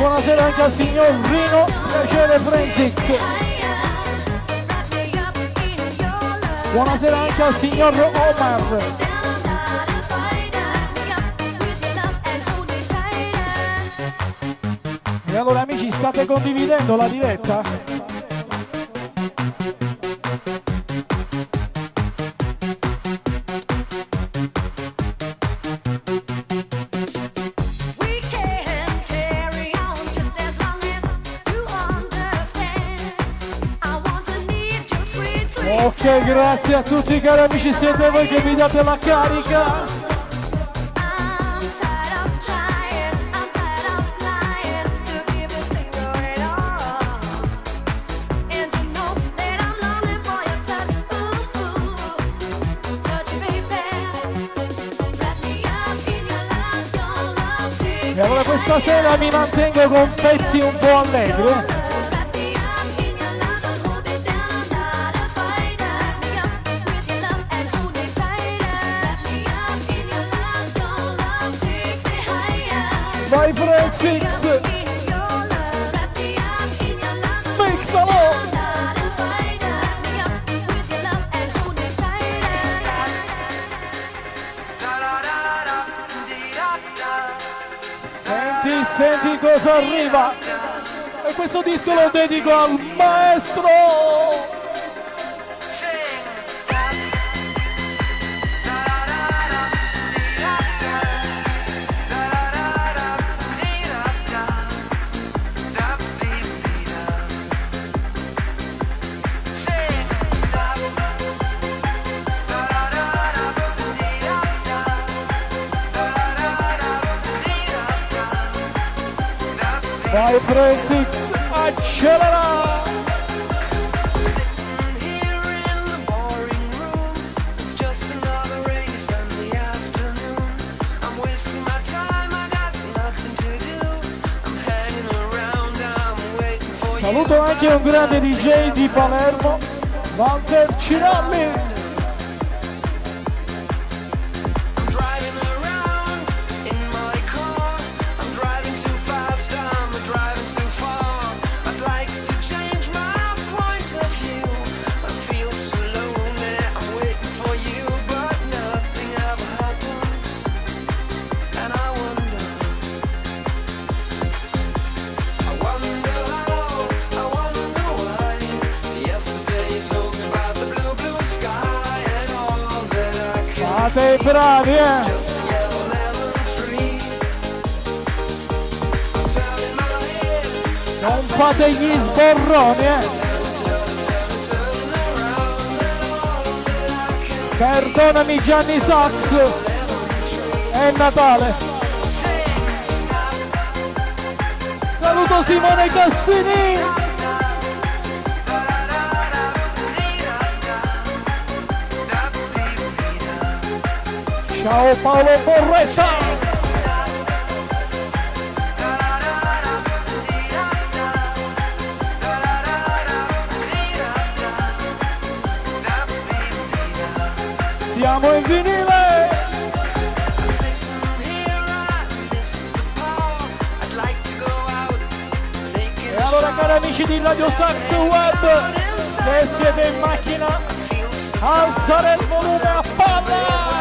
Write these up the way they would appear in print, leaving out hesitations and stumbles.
Buonasera anche al signor Rino, piacere Francis. Buonasera anche al signor Omar. E allora amici, state condividendo la diretta? Ok, grazie a tutti cari amici, siete voi che mi date la carica. E allora questa sera mi mantengo con pezzi un po' allegri. Vai Francis! Mixalo! Senti cosa arriva! E questo disco lo dedico al maestro! Vai Francis, accelera! Saluto anche un grande DJ di Palermo, Walter Ciralli. Siete bravi, Non fate gli sborroni, Perdonami Gianni Sax, è Natale. Saluto Simone Cassini. Ciao Paolo Borressa! Siamo in vinile! E allora cari amici di Radio Sax Web, se siete in macchina, alzare il volume a palla!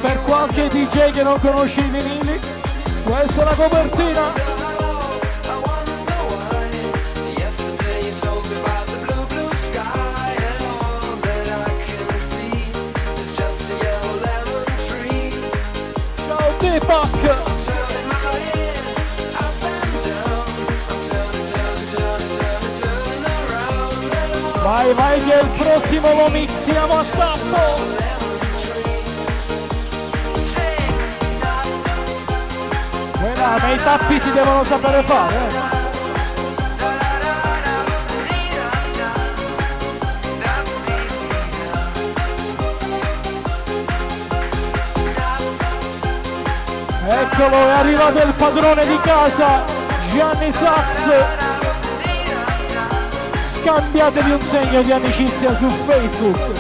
Per qualche DJ che non conosce i vinili, questa è la copertina. Ciao Deepak! Vai, vai che il prossimo lo mixiamo a tappo! Ma i tappi si devono sapere fare, Eccolo, è arrivato il padrone di casa, Gianni Sax. Scambiatevi un segno di amicizia su Facebook.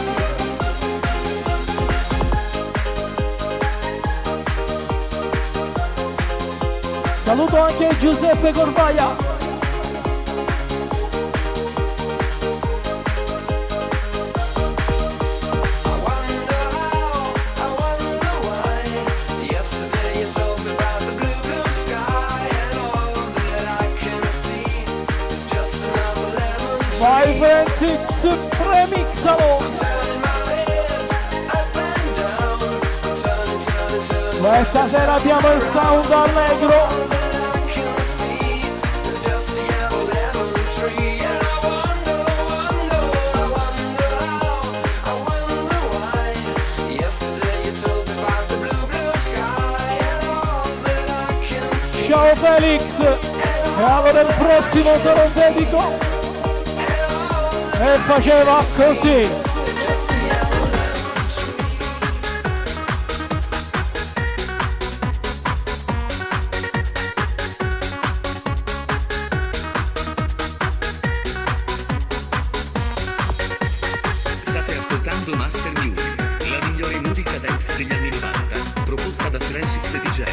Saluto anche Giuseppe Corvaia. Vai Francis, remixalo! Questa sera abbiamo il sound allegro. Ciao Felix! E allora il prossimo te lo dedico! E faceva così. State ascoltando Master Music, la migliore musica dance degli anni 90, proposta da Francis DJ.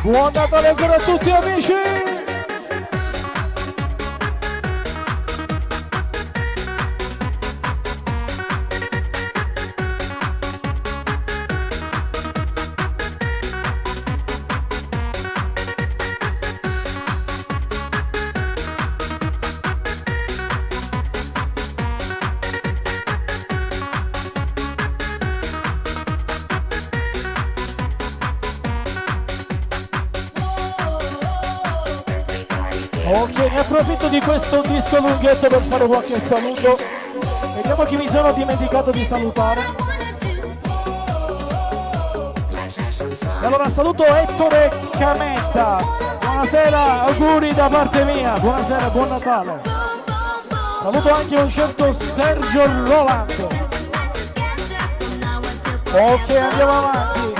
Buon Natale ancora a tutti amici! Ok, ne approfitto di questo disco lunghetto per fare qualche saluto. Vediamo chi mi sono dimenticato di salutare. E allora saluto Ettore Cametta. Buonasera, auguri da parte mia. Buonasera, buon Natale. Saluto anche un certo Sergio Rolando. Ok, andiamo avanti.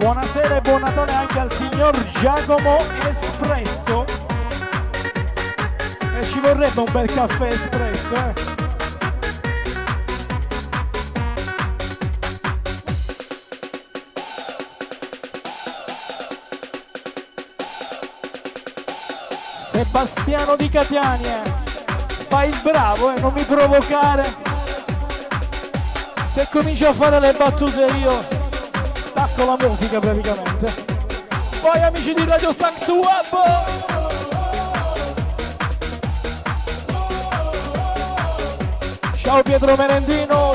Buonasera e buon Natale anche al signor Giacomo Espresso. E ci vorrebbe un bel caffè espresso, Sebastiano di Catania, fai il bravo e non mi provocare. Se cominci a fare le battute io stacco la musica praticamente. Poi amici di Radio Sax Web, ciao Pietro Merendino,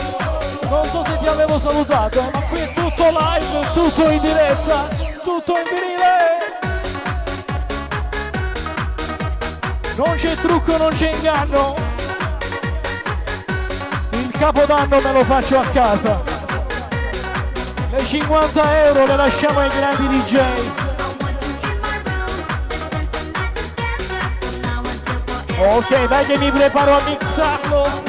non so se ti avevo salutato, ma qui è tutto live, tutto in diretta, tutto in vinile. Non c'è trucco, non c'è inganno. Il capodanno me lo faccio a casa. Le 50 euro le lasciamo ai grandi DJ. Ok, dai che mi preparo a mixarlo.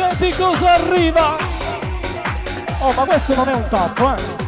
Senti cosa arriva. Oh, ma questo non è un tappo, eh.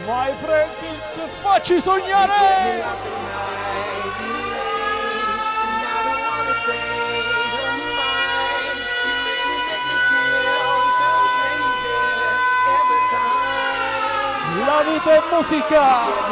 Vai Francis, facci sognare! La vita è musica!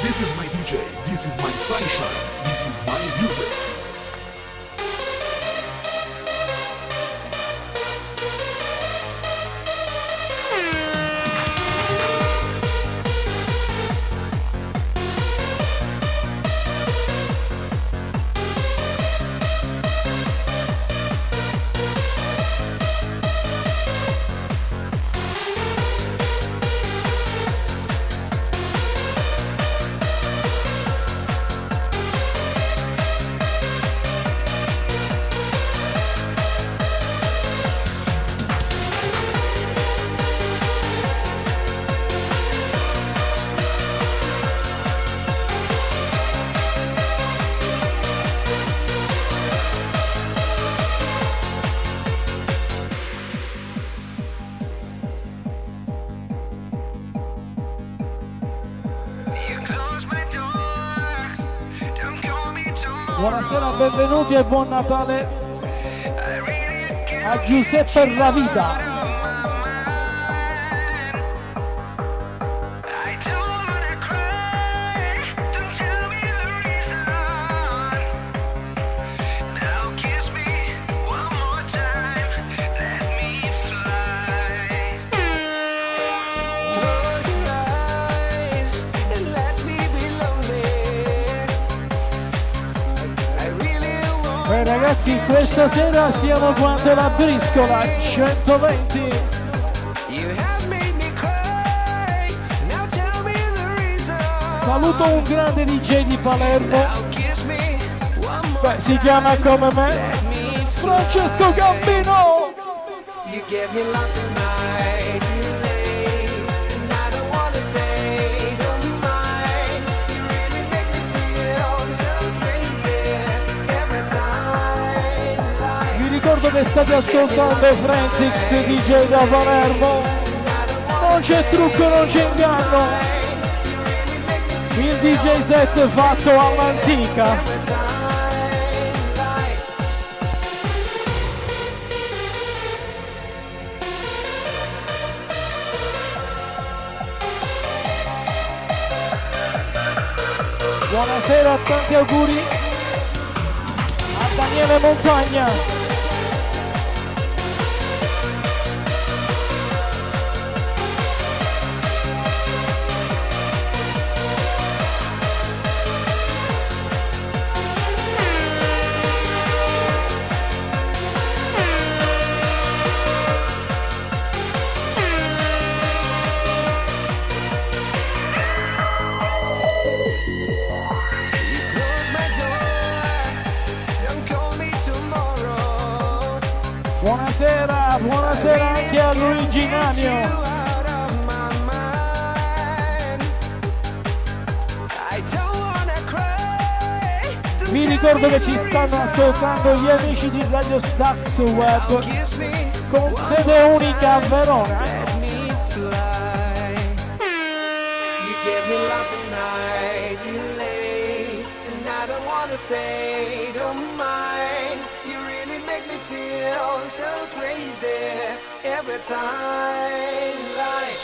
This is my DJ, this is my sunshine, this is my music. Buonasera, benvenuti e buon Natale a Giuseppe Ravida. Ragazzi, questa sera siamo quanto la briscola 120. Saluto un grande DJ di Palermo. Beh, si chiama come me Francesco Gambino. Ricordo che state ascoltando Francis DJ da Palermo. Non c'è trucco, non c'è inganno. Il DJ set fatto all'antica. Buonasera, tanti auguri a Daniele Montagna. Buonasera anche a Luigi Nanio. Vi ricordo che ci stanno ascoltando gli amici di Radio Sax Web con sede unica a Verona. out tonight, you late, and I don't wanna stay, don't mind. You really make me feel so crazy every time. Like,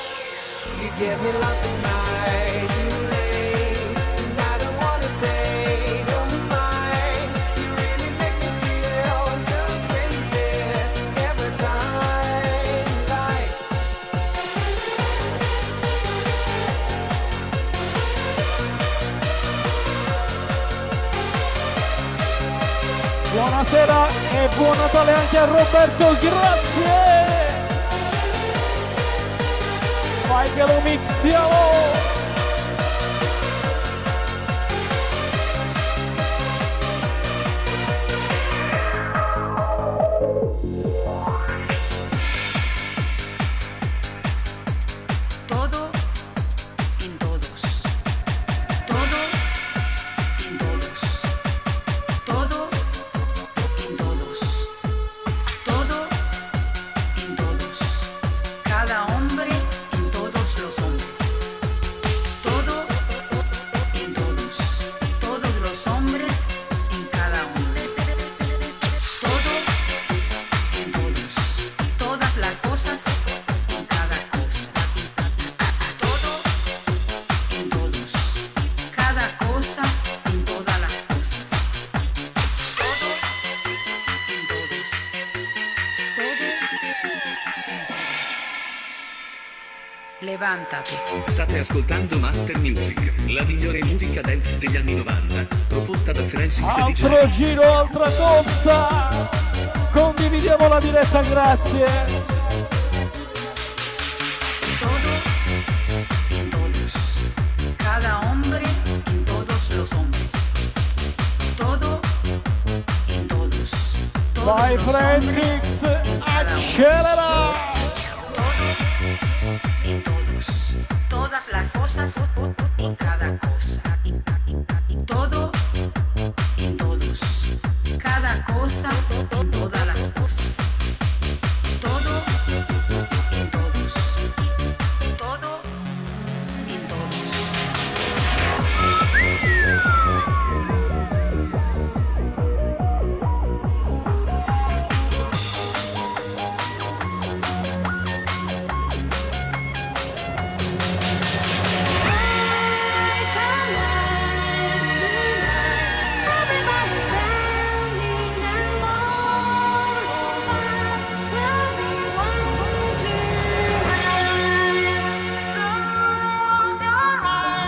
you get me lost tonight, you late, and I don't wanna stay, don't mind. You really make me feel so crazy every time. Like, Buonasera e buon Natale anche a Roberto, grazie! Vai che lo mixiamo! Todo en todos. Todo en todos. Todo en todos. Todo en todos. Cada hombre en todos los hombres. Todo en todos. Todos los hombres en cada hombre. Todo en todos. Todas las cosas en cada cosa. Todo en todos. Cada cosa en todas las cosas. Todo en todo. Levántate. State ascoltando Master Music, la migliore musica dance degli anni 90, proposta da Francis DJ. Altro giro, altra corsa! Condividiamo la diretta, grazie! Todo en todos. Cada hombre en todos los hombres. Todo en todos. Todos Vai los hombres Francis, en cada uno. accelera! En todos. Todas las cosas en cada cosa. Todo en todos. Cada cosa en todas las cosas. Todo en todos. Todo en todos.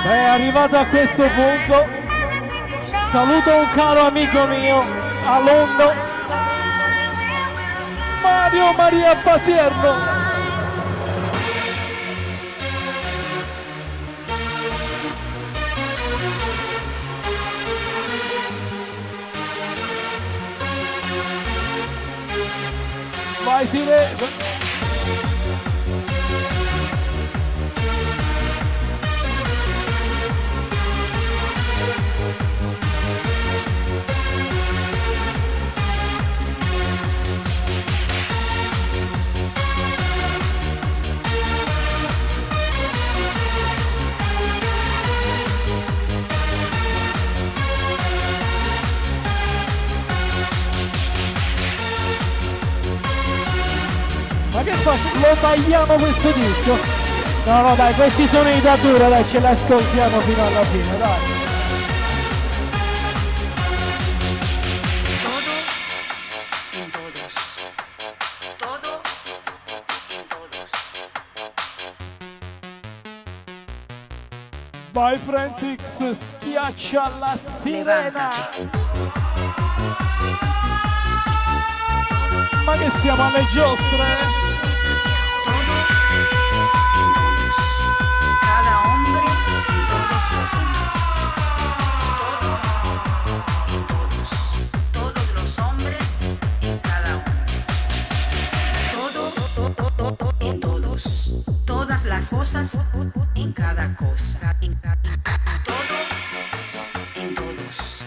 Beh, arrivato a questo punto, saluto un caro amico mio a Londra, Mario Maria Patierno. Vai Sire! Ma che fa? Lo tagliamo questo disco? No, no, dai, questi sono i datura, dai, ce l'ascoltiamo fino alla fine, dai. Todo en todos. Todo en todos. Vai Francis, schiaccia la sirena. Levántate. Ma che siamo alle giostre? Cada hombre en todos los hombres. Todo en todos. Todos los hombres en cada uno. Todo en todos. Todas las cosas en cada cosa. Todo en todos.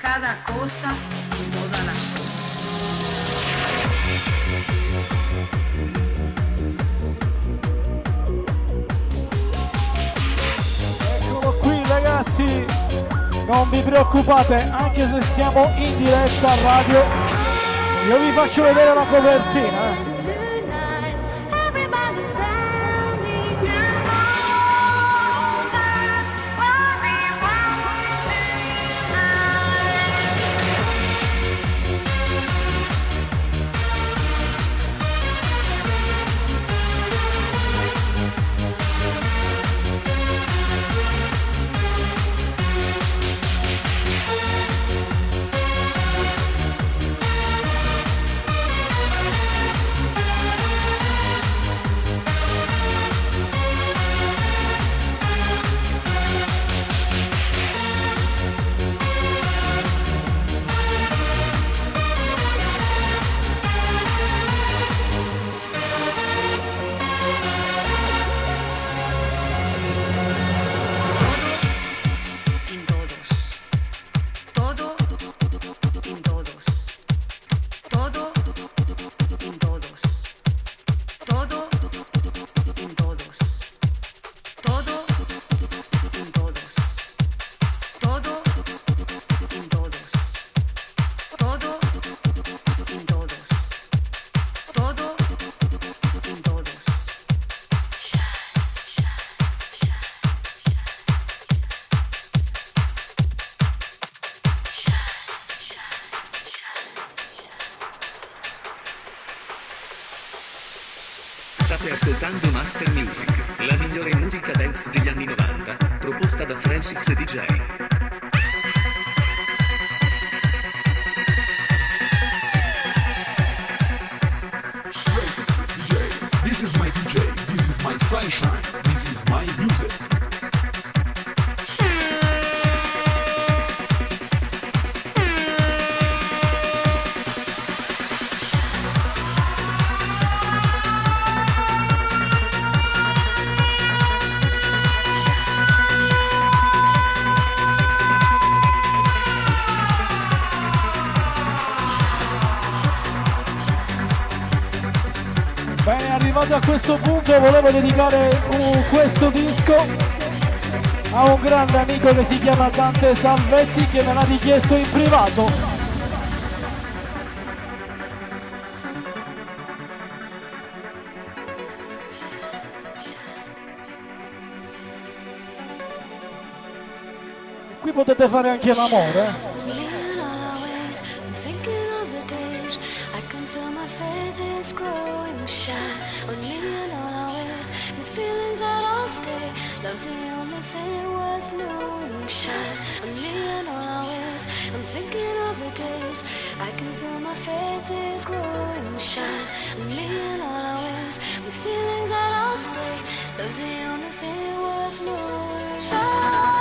Cada cosa en todas las cosas. Eccolo ragazzi, non vi preoccupate, anche se siamo in diretta a radio, io vi faccio vedere la copertina. State ascoltando Master Music, la migliore musica dance degli anni 90, proposta da Francis DJ. This is my DJ, this is my sunshine, this is my music. Bene, arrivato a questo punto volevo dedicare questo disco a un grande amico che si chiama Dante Salvezzi, che me l'ha richiesto in privato. E qui potete fare anche l'amore. Love's the only thing worth knowing. Shine on me and all our ways. I'm thinking of the days I can feel my faith is growing. Shine on me and all our ways. With feelings that I'll stay. Love's the only thing worth knowing. Shine.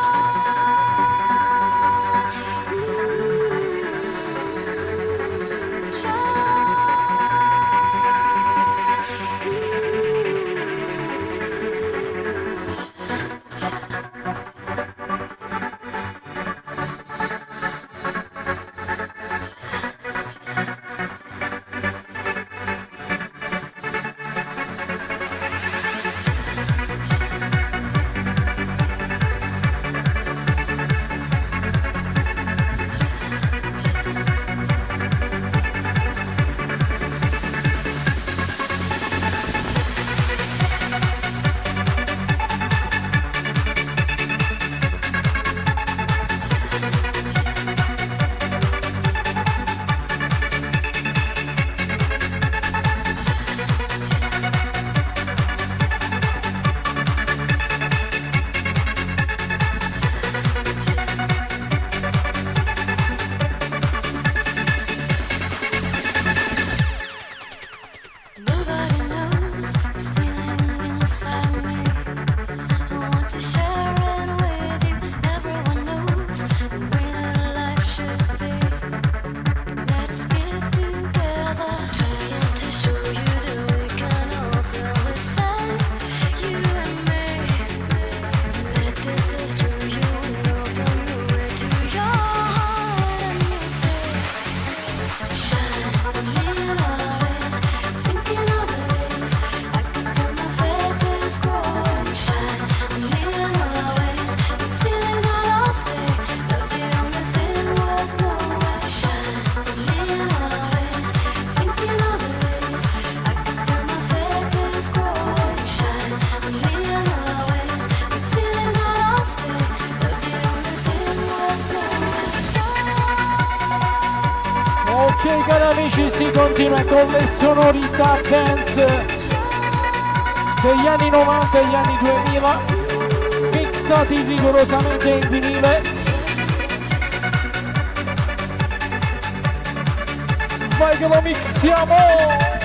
poi cari amici si continua con le sonorità dance degli anni 90 e gli anni 2000 mixati rigorosamente in vinile. Vai che lo mixiamo!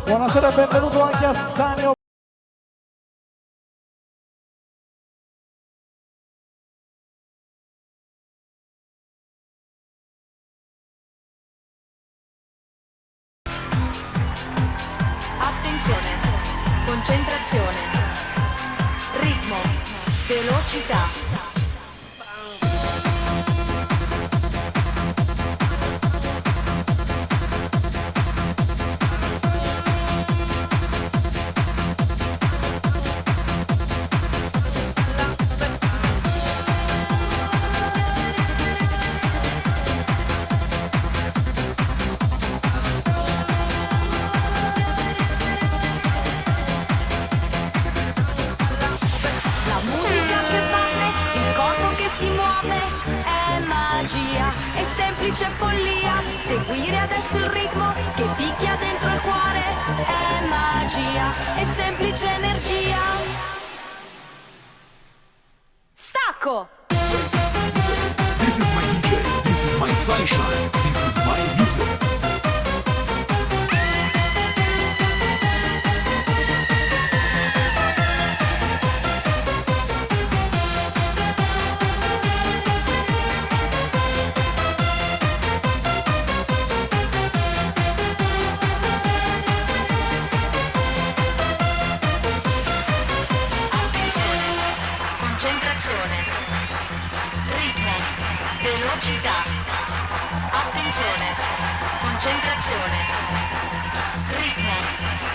Buonasera e benvenuto anche a Stanio. Attenzione, concentrazione, ritmo, velocità. È semplice follia, seguire adesso il ritmo che picchia dentro il cuore. È magia, è semplice energia. Stacco! This is my DJ, this is my sunshine, this is my music.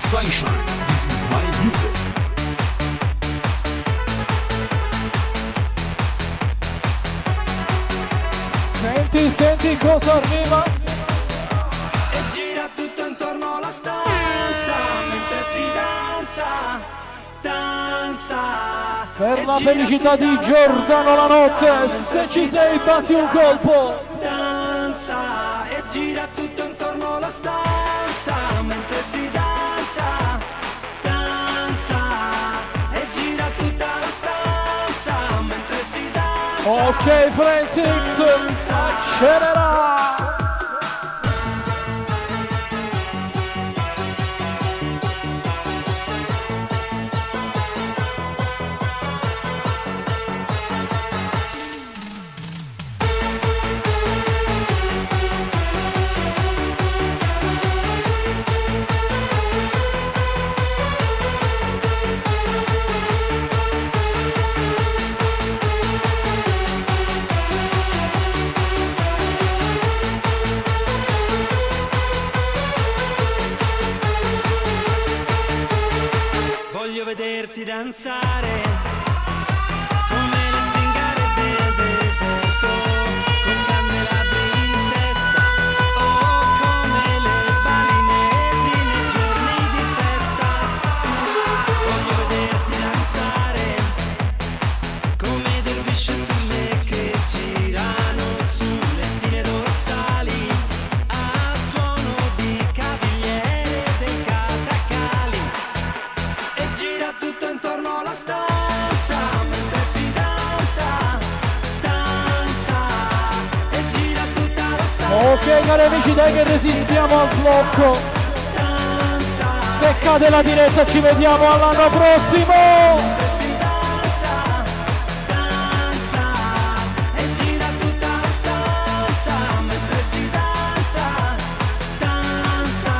sunshine. This is my music. Senti cosa arriva. E gira tutto intorno alla stanza mentre si danza, danza. Per la felicità di Giordano la notte, se ci sei batti un colpo. Danza e gira tutto intorno alla stanza mentre si danza, danza e gira tutta la stanza mentre si danza. Ok Francis, accelera. Voglio vederti danzare come le zingare del deserto, con candelabri in testa, o come le balinesi nei giorni di festa. Voglio vederti danzare come dervisce e turme che girano sulle spine dorsali al suono di cavigliere dei catacali. E gira tutto intorno alla stanza mentre si danza, danza e gira tutta la stanza. Ok cari amici, dai che resistiamo al blocco. Danza Se cade la diretta ci vediamo all'anno prossimo. mentre si danza, danza e gira tutta la stanza mentre si danza, danza.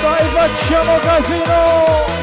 Dai facciamo casino.